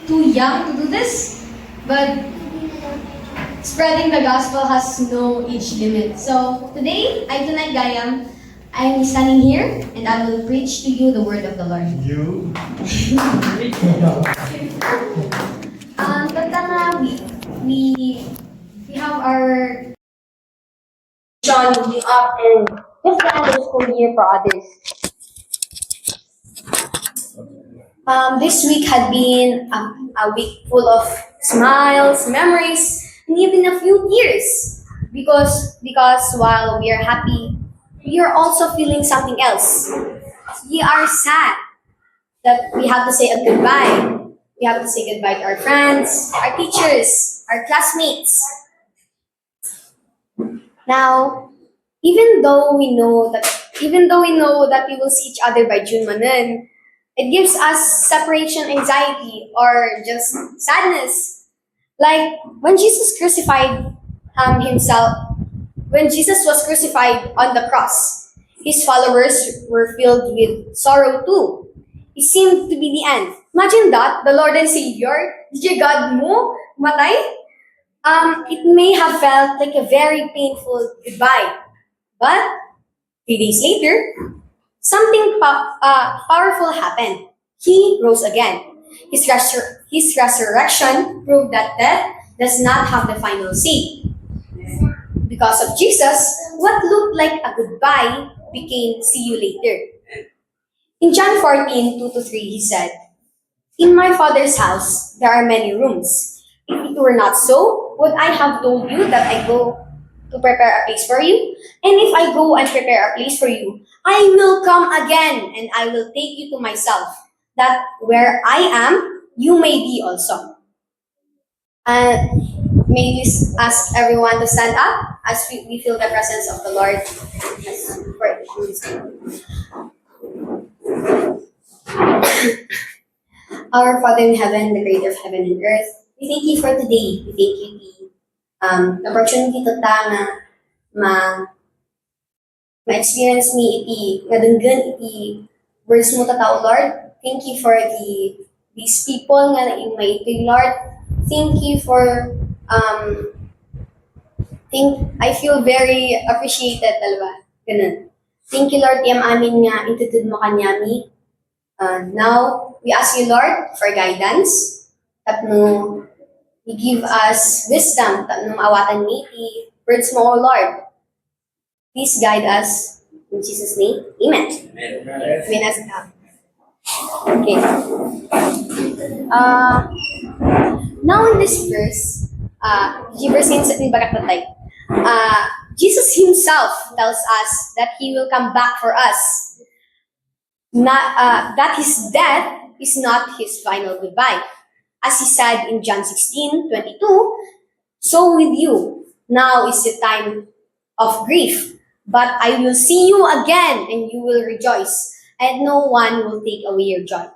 too young to do this, but spreading the gospel has no age limit. So today, I tonight Gayam, I'm standing here and I will preach to you the word of the Lord. You? We have our John moving up and just the end of school year for others. This week had been a week full of smiles, memories, and even a few tears. Because while we are happy, we are also feeling something else. We are sad that we have to say a goodbye. We have to say goodbye to our friends, our teachers, our classmates. Now, even though we know that we will see each other by June Manan, it gives us separation anxiety or just sadness. Like when Jesus crucified himself, when Jesus was crucified on the cross, his followers were filled with sorrow too. It seemed to be the end. Imagine that, the Lord and Savior, DJ God mo, matay. It may have felt like a very painful goodbye. But 3 days later, something powerful happened. He rose again. His resurrection proved that death does not have the final say. Because of Jesus, what looked like a goodbye became see you later. In John 14:2-3, he said, "In my Father's house there are many rooms. If it were not so, would I have told you that I go to prepare a place for you? And if I go and prepare a place for you, I will come again and I will take you to myself, that where I am, you may be also." May we ask everyone to stand up as we feel the presence of the Lord. Our Father in heaven, the creator of heaven and earth, we thank you for today. We thank you the opportunity to ma-experience me nadunggan words mo tao, Lord. Thank you for these people nga na-invite, Lord. Thank you for I feel very appreciated talaga. Ganun. Thank you, Lord, tiyam amin nga intutud mo kanyami. Now, we ask you, Lord, for guidance. Tapno, you give us wisdom. Tapno maawatan ni words mo, O Lord. Please guide us. In Jesus' name, Amen. Amen. Okay. Now in this verse, Jesus himself tells us that he will come back for us. That his death is not his final goodbye. As he said in John 16:22, "So with you, now is the time of grief, but I will see you again and you will rejoice, and no one will take away your joy."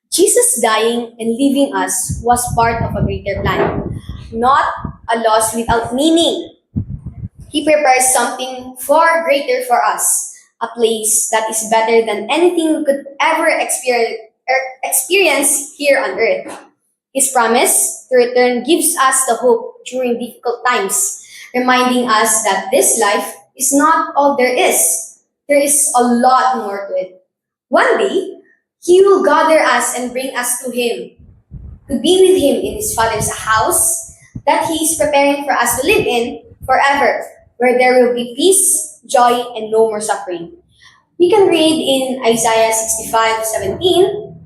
Jesus dying and leaving us was part of a greater plan, not a loss without meaning. He prepares something far greater for us, a place that is better than anything we could ever experience here on earth. His promise to return gives us the hope during difficult times, reminding us that this life is not all there is. There is a lot more to it. One day, he will gather us and bring us to him, to be with him in his Father's house that he is preparing for us to live in forever, where there will be peace, joy, and no more suffering. We can read in Isaiah 65:17,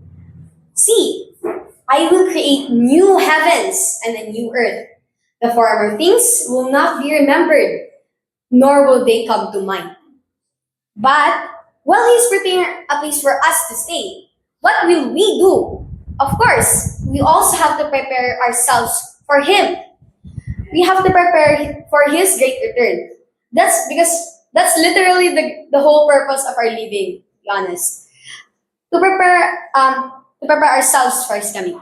"See, I will create new heavens and a new earth. The former things will not be remembered, nor will they come to mind." But while he's preparing a place for us to stay, what will we do? Of course, we also have to prepare ourselves for him. We have to prepare for his great return. That's because that's literally the whole purpose of our living, to be honest. To prepare ourselves for his coming.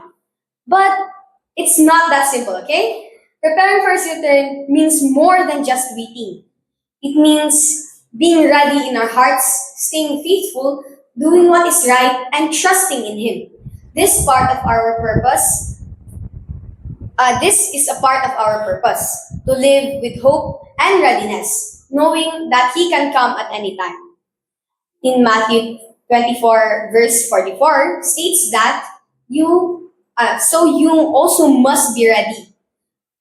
But it's not that simple, okay? Preparing for his return means more than just waiting. It means being ready in our hearts, staying faithful, doing what is right, and trusting in him. This part of our purpose this is a part of our purpose, to live with hope and readiness, knowing that He can come at any time. In Matthew 24, verse 44, states that so you also must be ready,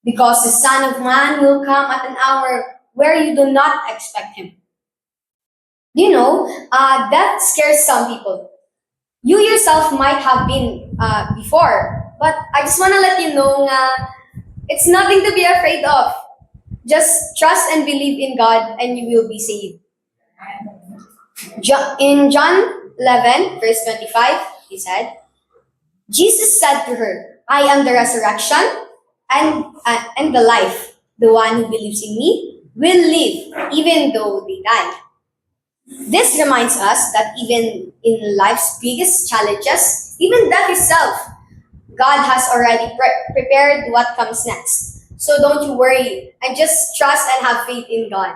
because the Son of Man will come at an hour where you do not expect Him. That scares some people. You yourself might have been before, but I just want to let you know it's nothing to be afraid of. Just trust and believe in God and you will be saved. In John 11, verse 25, he said, Jesus said to her, I am the resurrection and the life. The one who believes in me will live even though they die. This reminds us that even in life's biggest challenges, even death itself, God has already prepared what comes next. So don't you worry and just trust and have faith in God.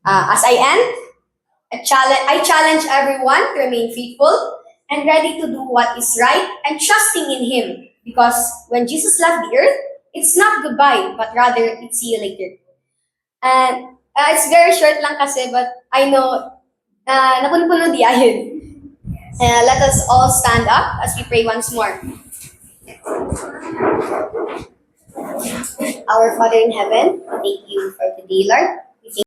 As I end, I challenge everyone to remain faithful and ready to do what is right and trusting in Him. Because when Jesus left the earth, it's not goodbye, but rather it's see you later. And it's very short lang kasi, but I know napunpuno di ayun. Let us all stand up as we pray once more. Our Father in heaven, thank you for today, Lord.